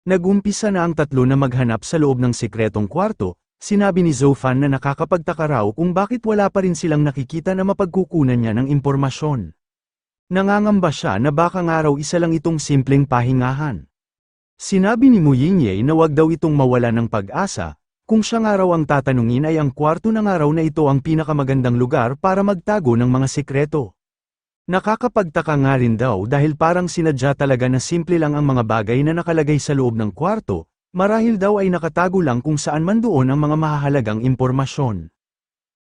Nagumpisa na ang tatlo na maghanap sa loob ng sikretong kwarto. Sinabi ni Zofan na nakakapagtaka raw kung bakit wala pa rin silang nakikita na mapagkukunan niya ng impormasyon. Nangangamba siya na baka nga raw isa lang itong simpleng pahingahan. Sinabi ni Mu Yingyei na wag daw itong mawala ng pag-asa, kung siya nga raw ang tatanungin ay ang kwarto na nga raw na ito ang pinakamagandang lugar para magtago ng mga sikreto. Nakakapagtaka nga rin daw dahil parang sinadya talaga na simple lang ang mga bagay na nakalagay sa loob ng kwarto. Marahil daw ay nakatago lang kung saan man doon ang mga mahahalagang impormasyon.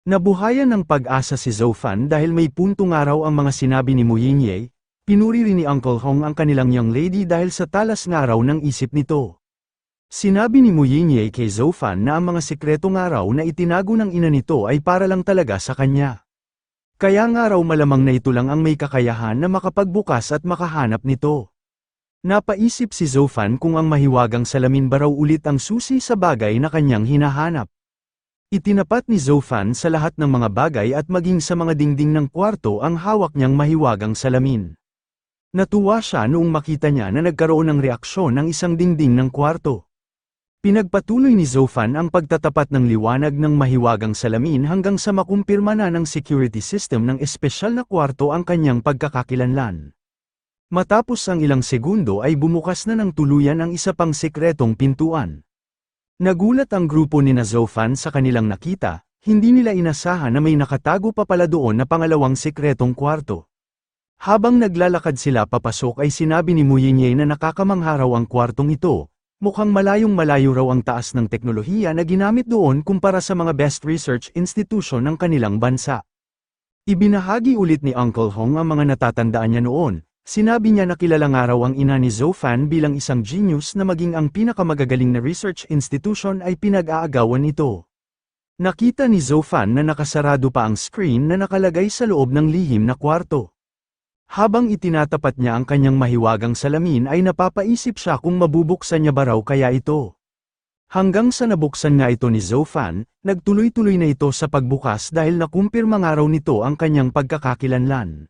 Nabuhayan ng pag-asa si Zofan dahil may punto nga raw ang mga sinabi ni Mu Yingyei. Pinuri rin ni Uncle Hong ang kanilang young lady dahil sa talas nga raw ng isip nito. Sinabi ni Mu Yingyei kay Zofan na ang mga sikreto nga raw na itinago ng ina nito ay para lang talaga sa kanya. Kaya nga raw malamang na ito lang ang may kakayahan na makapagbukas at makahanap nito. Napaisip si Zofan kung ang mahiwagang salamin ba raw ulit ang susi sa bagay na kanyang hinahanap. Itinapat ni Zofan sa lahat ng mga bagay at maging sa mga dingding ng kwarto ang hawak niyang mahiwagang salamin. Natuwa siya noong makita niya na nagkaroon ng reaksyon ng isang dingding ng kwarto. Pinagpatuloy ni Zofan ang pagtatapat ng liwanag ng mahiwagang salamin hanggang sa makumpirma na ng security system ng espesyal na kwarto ang kanyang pagkakakilanlan. Matapos ang ilang segundo ay bumukas na ng tuluyan ang isa pang sikretong pintuan. Nagulat ang grupo ni Zofan sa kanilang nakita, hindi nila inasahan na may nakatago pa pala doon na pangalawang sikretong kwarto. Habang naglalakad sila papasok ay sinabi ni Mu Yingyei na nakakamangha raw ang kwartong ito, mukhang malayong-malayo raw ang taas ng teknolohiya na ginamit doon kumpara sa mga best research institution ng kanilang bansa. Ibinahagi ulit ni Uncle Hong ang mga natatandaan niya noon. Sinabi niya na kilala nga raw ang ina ni Zofan bilang isang genius na maging ang pinakamagagaling na research institution ay pinag-aagawan ito. Nakita ni Zofan na nakasarado pa ang screen na nakalagay sa loob ng lihim na kwarto. Habang itinatapat niya ang kanyang mahiwagang salamin ay napapaisip siya kung mabubuksan niya ba raw kaya ito. Hanggang sa nabuksan nga ito ni Zofan, nagtuloy-tuloy na ito sa pagbukas dahil nakumpirma nga raw nito ang kanyang pagkakakilanlan.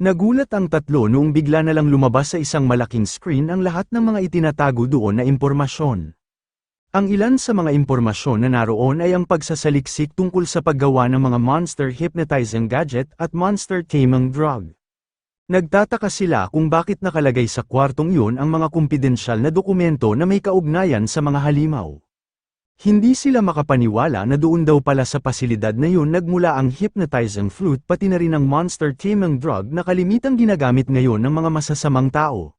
Nagulat ang tatlo noong bigla na lang lumabas sa isang malaking screen ang lahat ng mga itinatago doon na impormasyon. Ang ilan sa mga impormasyon na naroon ay ang pagsasaliksik tungkol sa paggawa ng mga monster hypnotizing gadget at monster taming drug. Nagtataka sila kung bakit nakalagay sa kwartong yun ang mga kumpidensyal na dokumento na may kaugnayan sa mga halimaw. Hindi sila makapaniwala na doon daw pala sa pasilidad na yun nagmula ang hypnotizing flute pati na rin ang monster taming drug na kalimitang ginagamit ngayon ng mga masasamang tao.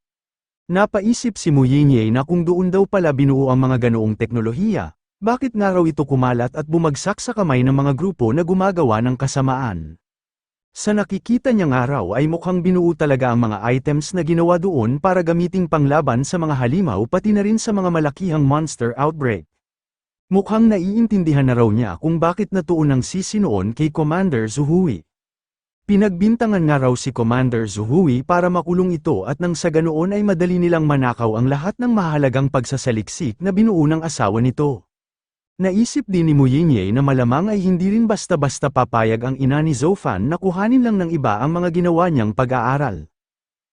Napaisip si Mu Yingyei na kung doon daw pala binuo ang mga ganoong teknolohiya, bakit nga raw ito kumalat at bumagsak sa kamay ng mga grupo na gumagawa ng kasamaan. Sa nakikita niya nga raw ay mukhang binuo talaga ang mga items na ginawa doon para gamiting panglaban sa mga halimaw pati na rin sa mga malakihang monster outbreak. Mukhang naiintindihan na raw niya kung bakit natuon ang sisi noon kay Commander Zuhui. Pinagbintangan nga raw si Commander Zuhui para makulong ito at nang sa ganoon ay madali nilang manakaw ang lahat ng mahalagang pagsasaliksik na binuo ng asawa nito. Naisip din ni Mu Yingyei na malamang ay hindi rin basta-basta papayag ang ina ni Zofan na kuhanin lang ng iba ang mga ginawa niyang pag-aaral.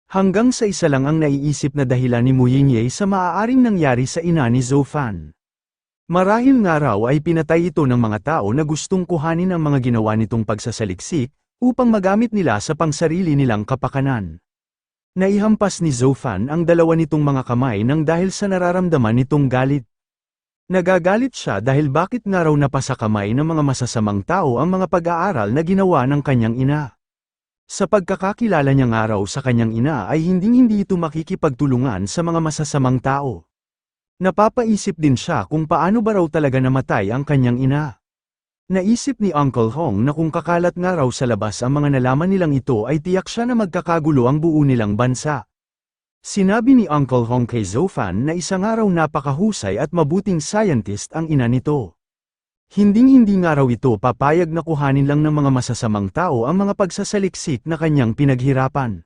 Hanggang sa isa lang ang naiisip na dahilan ni Mu Yingyei sa maaaring nangyari sa ina ni Zofan. Marahil nga raw ay pinatay ito ng mga tao na gustong kuhanin ang mga ginawa nitong pagsasaliksik, upang magamit nila sa pangsarili nilang kapakanan. Naihampas ni Zofan ang dalawa nitong mga kamay nang dahil sa nararamdaman nitong galit. Nagagalit siya dahil bakit nga raw napasa kamay ng mga masasamang tao ang mga pag-aaral na ginawa ng kanyang ina. Sa pagkakakilala niya nga raw sa kanyang ina ay hindi ito makikipagtulungan sa mga masasamang tao. Napapaisip din siya kung paano ba raw talaga namatay ang kanyang ina. Naisip ni Uncle Hong na kung kakalat nga raw sa labas ang mga nalaman nilang ito ay tiyak siya na magkakagulo ang buo nilang bansa. Sinabi ni Uncle Hong kay Zofan na isa nga raw napakahusay at mabuting scientist ang ina nito. Hinding-hindi nga raw ito papayag na kuhanin lang ng mga masasamang tao ang mga pagsasaliksik na kanyang pinaghirapan.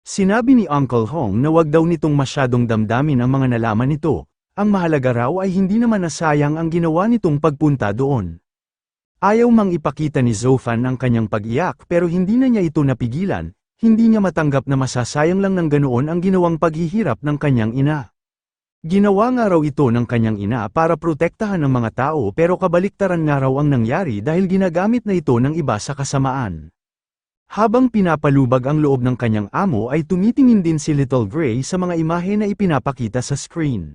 Sinabi ni Uncle Hong na wag daw nitong masyadong damdamin ang mga nalaman nito. Ang mahalaga raw ay hindi naman nasayang ang ginawa nitong pagpunta doon. Ayaw mang ipakita ni Zofan ang kanyang pag-iyak pero hindi na niya ito napigilan, hindi niya matanggap na masasayang lang ng ganoon ang ginawang paghihirap ng kanyang ina. Ginawa nga raw ito ng kanyang ina para protektahan ng mga tao pero kabaliktaran nga raw ang nangyari dahil ginagamit na ito ng iba sa kasamaan. Habang pinapalubag ang loob ng kanyang amo ay tumitingin din si Little Gray sa mga imahe na ipinapakita sa screen.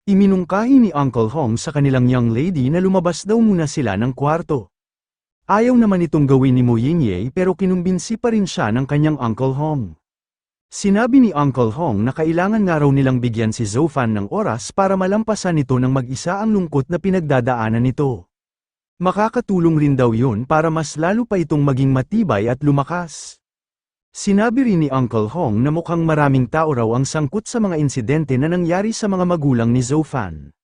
Iminungkahi ni Uncle Hong sa kanilang young lady na lumabas daw muna sila ng kwarto. Ayaw naman itong gawin ni Mo Yinye pero kinumbinsi pa rin siya ng kanyang Uncle Hong. Sinabi ni Uncle Hong na kailangan nga raw nilang bigyan si Zofan ng oras para malampasan nito ng mag-isa ang lungkot na pinagdadaanan nito. Makakatulong rin daw yun para mas lalo pa itong maging matibay at lumakas. Sinabi rin ni Uncle Hong na mukhang maraming tao raw ang sangkot sa mga insidente na nangyari sa mga magulang ni Zofan.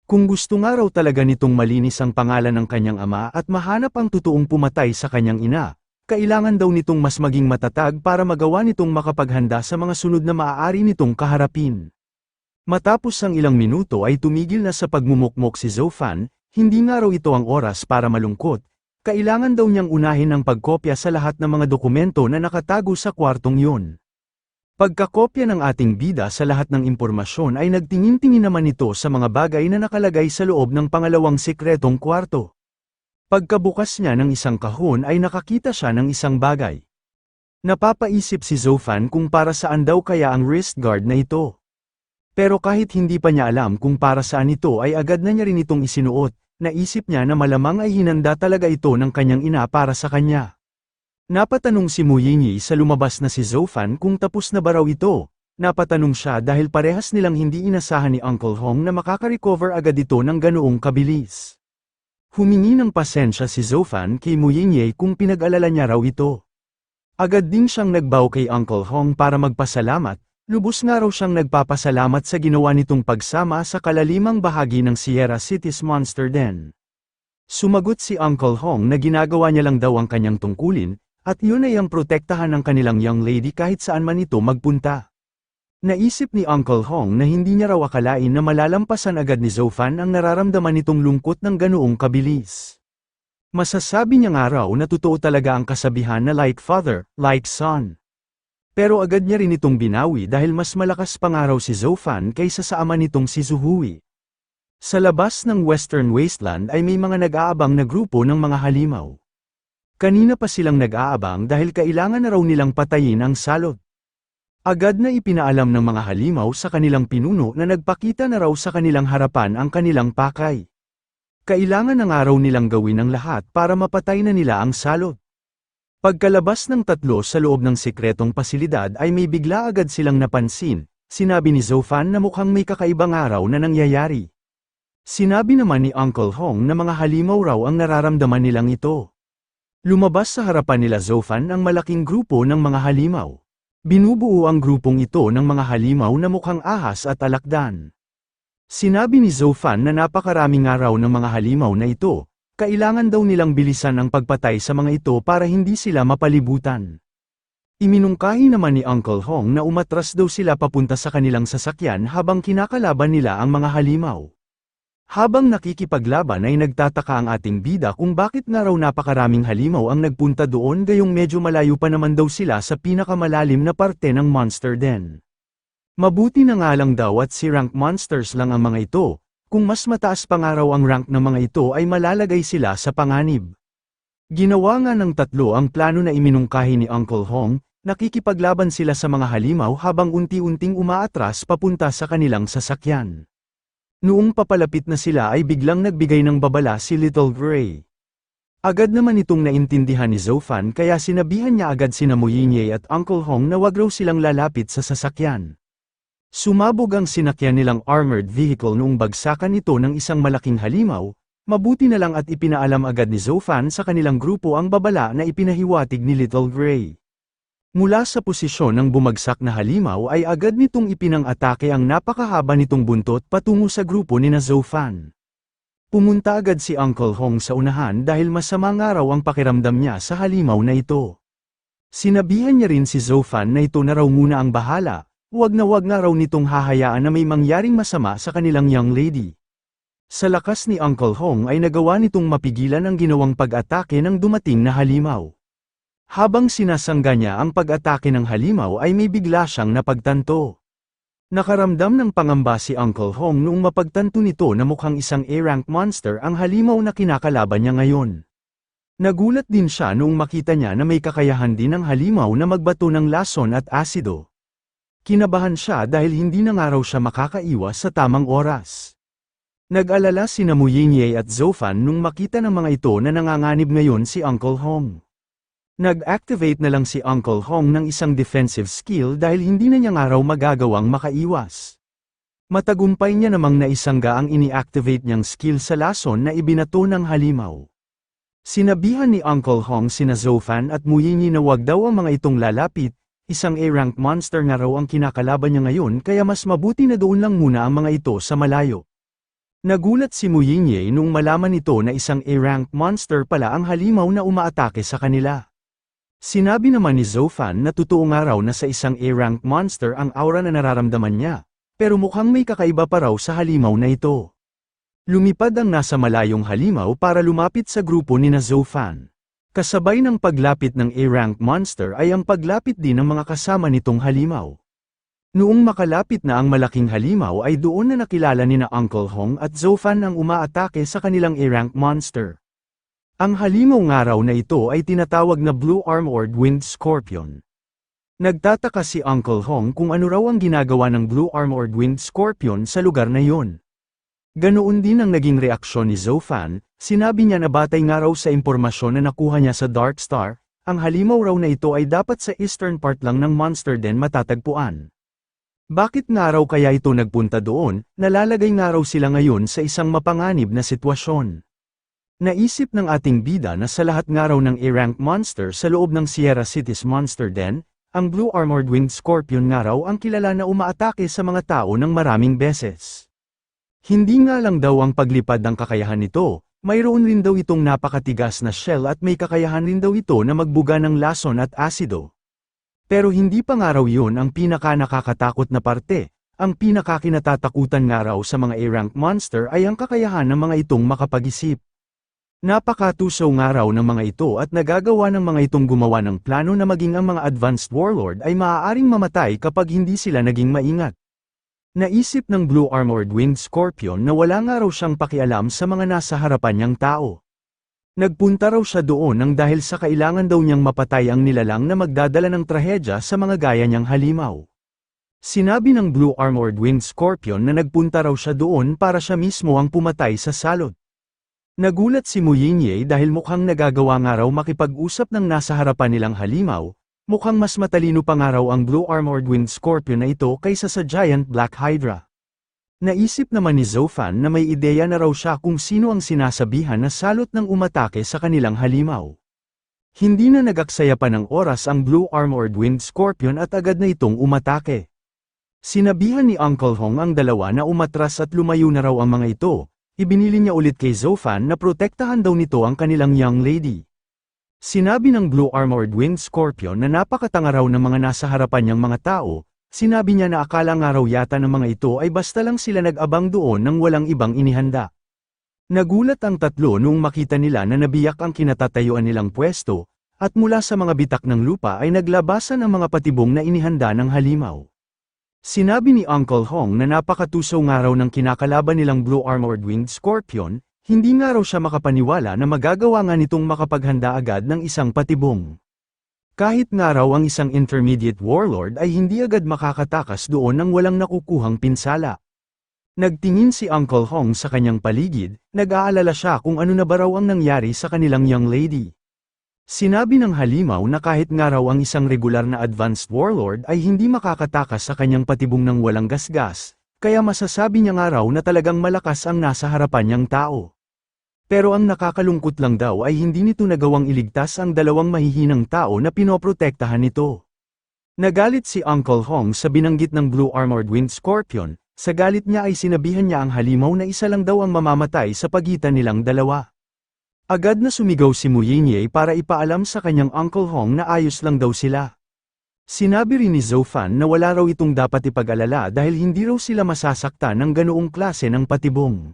Kung gusto nga raw talaga nitong malinis ang pangalan ng kanyang ama at mahanap ang totoong pumatay sa kanyang ina, kailangan daw nitong mas maging matatag para magawa nitong makapaghanda sa mga sunod na maaari nitong kaharapin. Matapos ang ilang minuto ay tumigil na sa pagmumukmok si Zofan, hindi nga raw ito ang oras para malungkot, kailangan daw niyang unahin ang pagkopya sa lahat ng mga dokumento na nakatago sa kwartong yun. Pagkakopya ng ating bida sa lahat ng impormasyon ay nagtingin-tingin naman ito sa mga bagay na nakalagay sa loob ng pangalawang sikretong kwarto. Pagkabukas niya ng isang kahon ay nakakita siya ng isang bagay. Napapaisip si Zofan kung para saan daw kaya ang wrist guard na ito. Pero kahit hindi pa niya alam kung para saan ito ay agad na niya rin itong isinuot, naisip niya na malamang ay hinanda talaga ito ng kanyang ina para sa kanya. Napatanong si Mo Yinye sa lumabas na si Zofan kung tapos na ba raw ito. Napatanong siya dahil parehas nilang hindi inasahan ni Uncle Hong na makaka-recover agad ito ng ganoong kabilis. Humingi ng pasensya si Zofan kay Mo Yinye kung pinag-alala niya raw ito. Agad din siyang nagbow kay Uncle Hong para magpasalamat, lubos nga raw siyang nagpapasalamat sa ginawa nitong pagsama sa kalalimang bahagi ng Sierra City's Monster Den. Sumagot si Uncle Hong na ginagawa niya lang daw ang kanyang tungkulin, at yun ay ang protektahan ng kanilang young lady kahit saan man ito magpunta. Naisip ni Uncle Hong na hindi niya raw akalain na malalampasan agad ni Zofan ang nararamdaman nitong lungkot ng ganoong kabilis. Masasabi niya nga raw na totoo talaga ang kasabihan na like father, like son. Pero agad niya rin itong binawi dahil mas malakas pa nga raw si Zofan kaysa sa ama nitong si Zuhui. Sa labas ng Western Wasteland ay may mga nag-aabang na grupo ng mga halimaw. Kanina pa silang nag-aabang dahil kailangan na raw nilang patayin ang salot. Agad na ipinaalam ng mga halimaw sa kanilang pinuno na nagpakita na raw sa kanilang harapan ang kanilang pakay. Kailangan na nga raw nilang gawin ang lahat para mapatay na nila ang salot. Pagkalabas ng tatlo sa loob ng sikretong pasilidad ay may bigla agad silang napansin, sinabi ni Zofan na mukhang may kakaibang araw na nangyayari. Sinabi naman ni Uncle Hong na mga halimaw raw ang nararamdaman nilang ito. Lumabas sa harapan nila Zofan ang malaking grupo ng mga halimaw. Binubuo ang grupong ito ng mga halimaw na mukhang ahas at alakdan. Sinabi ni Zofan na napakarami nga raw ng mga halimaw na ito, kailangan daw nilang bilisan ang pagpatay sa mga ito para hindi sila mapalibutan. Iminungkahi naman ni Uncle Hong na umatras daw sila papunta sa kanilang sasakyan habang kinakalaban nila ang mga halimaw. Habang nakikipaglaban ay nagtataka ang ating bida kung bakit nga raw napakaraming halimaw ang nagpunta doon gayong medyo malayo pa naman daw sila sa pinakamalalim na parte ng Monster Den. Mabuti na nga lang daw at si rank monsters lang ang mga ito, kung mas mataas pa nga raw ang rank ng mga ito ay malalagay sila sa panganib. Ginawa nga ng tatlo ang plano na iminungkahi ni Uncle Hong, nakikipaglaban sila sa mga halimaw habang unti-unting umaatras papunta sa kanilang sasakyan. Noong papalapit na sila ay biglang nagbigay ng babala si Little Gray. Agad naman itong naintindihan ni Zofan kaya sinabihan niya agad sina Mo Yinye at Uncle Hong na wag raw silang lalapit sa sasakyan. Sumabog ang sinakyan nilang armored vehicle noong bagsakan ito ng isang malaking halimaw, mabuti na lang at ipinaalam agad ni Zofan sa kanilang grupo ang babala na ipinahiwatig ni Little Gray. Mula sa posisyon ng bumagsak na halimaw ay agad nitong ipinang-atake ang napakahaba nitong buntot patungo sa grupo ni Zofan. Pumunta agad si Uncle Hong sa unahan dahil masama nga raw ang pakiramdam niya sa halimaw na ito. Sinabihan niya rin si Zofan na ito na raw muna ang bahala, wag nga raw nitong hahayaan na may mangyaring masama sa kanilang young lady. Sa lakas ni Uncle Hong ay nagawa nitong mapigilan ang ginawang pag-atake ng dumating na halimaw. Habang sinasangga niya ang pag-atake ng halimaw ay may bigla siyang napagtanto. Nakaramdam ng pangamba si Uncle Hong noong mapagtanto nito na mukhang isang A-rank monster ang halimaw na kinakalaban niya ngayon. Nagulat din siya noong makita niya na may kakayahan din ang halimaw na magbato ng lason at asido. Kinabahan siya dahil hindi na nga raw siya makakaiwas sa tamang oras. Nag-alala sina Mu Yinye at Zofan nung makita ng mga ito na nanganganib ngayon si Uncle Hong. Nag-activate na lang si Uncle Hong ng isang defensive skill dahil hindi na niya nga raw magagawang makaiwas. Matagumpay niya namang naisangga ang ini-activate niyang skill sa lason na ibinato ng halimaw. Sinabihan ni Uncle Hong sina Zofan at Mu Yinye na wag daw ang mga itong lalapit. Isang A-rank monster nga raw ang kinakalaban niya ngayon kaya mas mabuti na doon lang muna ang mga ito sa malayo. Nagulat si Mu Yinye nung malaman nito na isang A-rank monster pala ang halimaw na umaatake sa kanila. Sinabi naman ni Zofan na totoo nga raw na sa isang A-rank monster ang aura na nararamdaman niya, pero mukhang may kakaiba pa raw sa halimaw na ito. Lumipad ang nasa malayong halimaw para lumapit sa grupo ni na Zofan. Kasabay ng paglapit ng A-rank monster ay ang paglapit din ng mga kasama nitong halimaw. Noong makalapit na ang malaking halimaw ay doon na nakilala ni na Uncle Hong at Zofan ang umaatake sa kanilang A-rank monster. Ang halimaw nga raw na ito ay tinatawag na Blue Armored Wind Scorpion. Nagtataka si Uncle Hong kung ano raw ang ginagawa ng Blue Armored Wind Scorpion sa lugar na yon. Ganoon din ang naging reaksyon ni Zofan. Sinabi niya na batay nga raw sa impormasyon na nakuha niya sa Dark Star, ang halimaw raw na ito ay dapat sa eastern part lang ng Monster Den matatagpuan. Bakit nga raw kaya ito nagpunta doon? Nalalagay nga raw sila ngayon sa isang mapanganib na sitwasyon. Naisip ng ating bida na sa lahat nga raw ng A-rank monster sa loob ng Sierra City's Monster Den, ang Blue Armored Winged Scorpion nga raw ang kilala na umaatake sa mga tao ng maraming beses. Hindi nga lang daw ang paglipad ng kakayahan nito, mayroon rin daw itong napakatigas na shell at may kakayahan rin daw ito na magbuga ng lason at asido. Pero hindi pa nga raw yun ang pinaka-nakakatakot na parte, ang pinaka-kinatatakutan nga raw sa mga A-rank monster ay ang kakayahan ng mga itong makapag-isip. Napakatusaw nga raw ng mga ito at nagagawa ng mga itong gumawa ng plano na maging ang mga advanced warlord ay maaaring mamatay kapag hindi sila naging maingat. Naisip ng Blue Armored Winged Scorpion na wala nga raw siyang pakialam sa mga nasa harapan niyang tao. Nagpunta raw siya doon nang dahil sa kailangan daw niyang mapatay ang nilalang na magdadala ng trahedya sa mga gaya niyang halimaw. Sinabi ng Blue Armored Winged Scorpion na nagpunta raw siya doon para siya mismo ang pumatay sa salot. Nagulat si Mu Yinye dahil mukhang nagagawa nga raw makipag-usap ng nasa harapan nilang halimaw. Mukhang mas matalino pa nga raw ang Blue Armored Winged Scorpion na ito kaysa sa Giant Black Hydra. Naisip naman ni Zofan na may ideya na raw siya kung sino ang sinasabihan na salot ng umatake sa kanilang halimaw. Hindi na nagaksaya pa ng oras ang Blue Armored Winged Scorpion at agad na itong umatake. Sinabihan ni Uncle Hong ang dalawa na umatras at lumayo na raw ang mga ito. Ibinili niya ulit kay Zofan na protektahan daw nito ang kanilang young lady. Sinabi ng Blue Armored Winged Scorpion na napakatanga raw ng mga nasa harapan niyang mga tao, sinabi niya na akala nga raw yata ng mga ito ay basta lang sila nag-abang doon nang walang ibang inihanda. Nagulat ang tatlo nung makita nila na nabiyak ang kinatatayuan nilang pwesto, at mula sa mga bitak ng lupa ay naglabasan ang mga patibong na inihanda ng halimaw. Sinabi ni Uncle Hong na napakatusaw nga raw ng kinakalaban nilang Blue Armored Winged Scorpion. Hindi nga raw siya makapaniwala na magagawa nga nitong makapaghanda agad ng isang patibong. Kahit nga raw ang isang intermediate warlord ay hindi agad makakatakas doon nang walang nakukuhang pinsala. Nagtingin si Uncle Hong sa kanyang paligid, nag-aalala siya kung ano na ba raw ang nangyari sa kanilang young lady. Sinabi ng halimaw na kahit nga raw ang isang regular na advanced warlord ay hindi makakatakas sa kanyang patibong ng walang gasgas, kaya masasabi niya nga raw na talagang malakas ang nasa harapan niyang tao. Pero ang nakakalungkot lang daw ay hindi nito nagawang iligtas ang dalawang mahihinang tao na pinoprotektahan nito. Nagalit si Uncle Hong sa binanggit ng Blue Armored Winged Scorpion, sa galit niya ay sinabihan niya ang halimaw na isa lang daw ang mamamatay sa pagitan nilang dalawa. Agad na sumigaw si Mu Yinye para ipaalam sa kanyang Uncle Hong na ayos lang daw sila. Sinabi rin ni Zofan na wala raw itong dapat ipag-alala dahil hindi raw sila masasaktan ng ganoong klase ng patibong.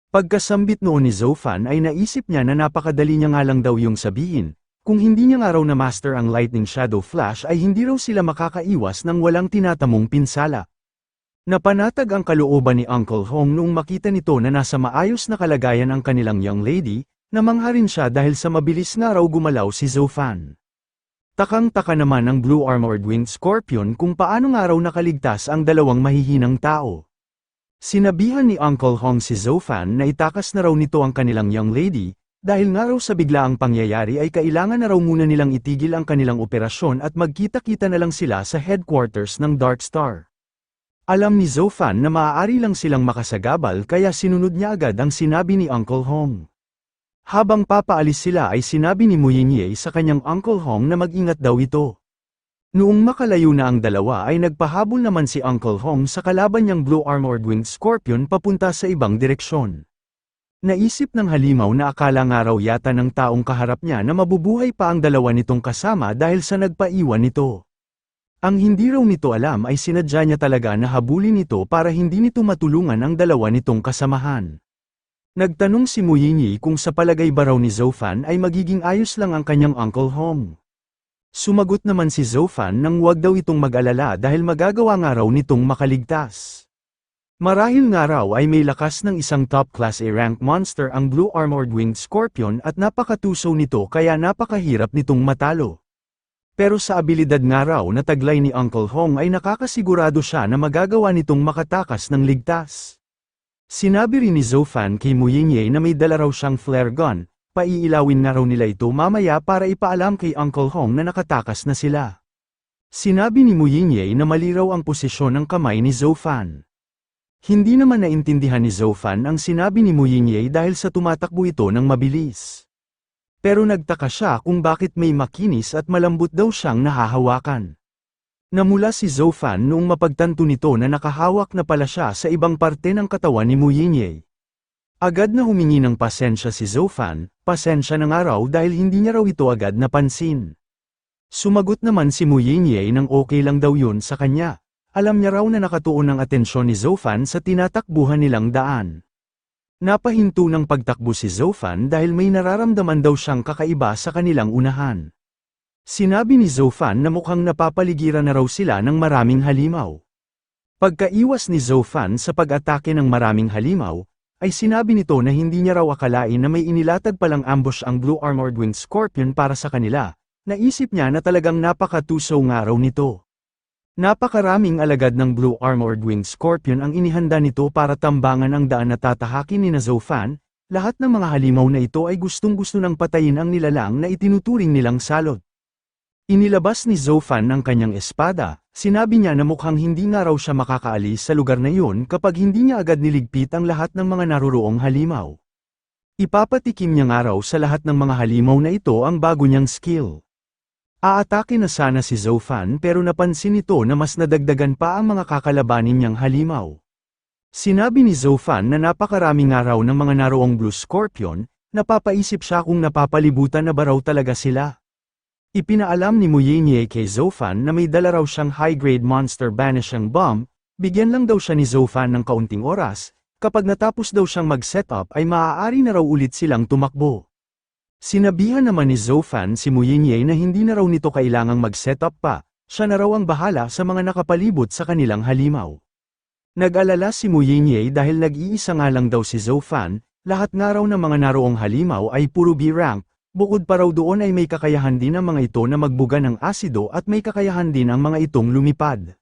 Pagkasambit noon ni Zofan ay naisip niya na napakadali niya nga lang daw yung sabihin, kung hindi niya nga raw na master ang Lightning Shadow Flash ay hindi raw sila makakaiwas ng walang tinatamong pinsala. Napanatag ang kalooban ni Uncle Hong noong makita nito na nasa maayos na kalagayan ang kanilang young lady, namangha rin siya dahil sa mabilis nga raw gumalaw si Zhou Fan. Takang-taka naman ang Blue Armored Winged Scorpion kung paano nga raw nakaligtas ang dalawang mahihinang tao. Sinabihan ni Uncle Hong si Zhou Fan na itakas na raw nito ang kanilang young lady, dahil nga raw sa biglaang pangyayari ay kailangan na raw muna nilang itigil ang kanilang operasyon at magkita-kita na lang sila sa headquarters ng Dark Star. Alam ni Zhou Fan na maaari lang silang makasagabal kaya sinunod niya agad ang sinabi ni Uncle Hong. Habang papaalis sila ay sinabi ni Mu Yinye sa kanyang Uncle Hong na mag-ingat daw ito. Noong makalayo na ang dalawa ay nagpahabol naman si Uncle Hong sa kalaban niyang Blue Armored Winged Scorpion papunta sa ibang direksyon. Naisip ng halimaw na akala nga raw yata ng taong kaharap niya na mabubuhay pa ang dalawa nitong kasama dahil sa nagpaiwan nito. Ang hindi raw nito alam ay sinadya niya talaga na habulin ito para hindi nito matulungan ang dalawa nitong kasamahan. Nagtanong si Mu Yinye kung sa palagay ba raw ni Zhou Fan ay magiging ayos lang ang kanyang Uncle Hong. Sumagot naman si Zhou Fan nang huwag daw itong mag-alala dahil magagawa nga raw nitong makaligtas. Marahil nga raw ay may lakas ng isang top-class A-rank monster ang Blue Armored Winged Scorpion at napakatuso nito kaya napakahirap nitong matalo. Pero sa abilidad nga raw na taglay ni Uncle Hong ay nakakasigurado siya na magagawa nitong makatakas ng ligtas. Sinabi rin ni Zhou Fan kay Mu Yinye na may dala raw siyang flare gun, paiilawin na raw nila ito mamaya para ipaalam kay Uncle Hong na nakatakas na sila. Sinabi ni Mu Yinye na mali raw ang posisyon ng kamay ni Zhou Fan. Hindi naman naintindihan ni Zhou Fan ang sinabi ni Mu Yinye dahil sa tumatakbo ito ng mabilis. Pero nagtaka siya kung bakit may makinis at malambot daw siyang nahahawakan. Namula si Zhou Fan noong mapagtanto nito na nakahawak na pala siya sa ibang parte ng katawan ni Mu Yinye. Agad na humingi ng pasensya si Zhou Fan, pasensya na nga raw dahil hindi niya raw ito agad napansin. Sumagot naman si Mu Yinye nang okay lang daw yun sa kanya. Alam niya raw na nakatuon ang atensyon ni Zhou Fan sa tinatakbuhan nilang daan. Napahinto ng pagtakbo si Zhou Fan dahil may nararamdaman daw siyang kakaiba sa kanilang unahan. Sinabi ni Zhou Fan na mukhang napapaligiran na raw sila ng maraming halimaw. Pagkaiwas ni Zhou Fan sa pag-atake ng maraming halimaw, ay sinabi nito na hindi niya raw akalain na may inilatag palang ambush ang Blue Armored Winged Scorpion para sa kanila. Naisip niya na talagang napakatuso nga raw nito. Napakaraming alagad ng Blue Armored Winged Scorpion ang inihanda nito para tambangan ang daan na tatahakin ni Zhou Fan. Lahat ng mga halimaw na ito ay gustong-gusto ng patayin ang nilalang na itinuturing nilang salot. Inilabas ni Zhou Fan ang kanyang espada, sinabi niya na mukhang hindi nga raw siya makakaalis sa lugar na iyon kapag hindi niya agad niligpit ang lahat ng mga naroroong halimaw. Ipapatikim niya nga raw sa lahat ng mga halimaw na ito ang bago niyang skill. Aatake na sana si Zhou Fan pero napansin nito na mas nadagdagan pa ang mga kakalabanin niyang halimaw. Sinabi ni Zhou Fan na napakarami nga raw ng mga naroong Blue Scorpion, napapaisip siya kung napapalibutan na ba raw talaga sila. Ipinaalam ni Mu Yinye kay Zhou Fan na may dala raw siyang high-grade monster banishing bomb, bigyan lang daw siya ni Zhou Fan ng kaunting oras, kapag natapos daw siyang mag-setup ay maaari na raw ulit silang tumakbo. Sinabihan naman ni Zhou Fan si Mu Yinye na hindi na raw nito kailangang mag-setup pa, siya na raw ang bahala sa mga nakapalibot sa kanilang halimaw. Nag-alala si Mu Yinye dahil nag-iisa nga lang daw si Zhou Fan, lahat nga raw ng mga naroong halimaw ay puro B-rank, bukod pa raw doon ay may kakayahan din ang mga ito na magbuga ng asido at may kakayahan din ang mga itong lumipad.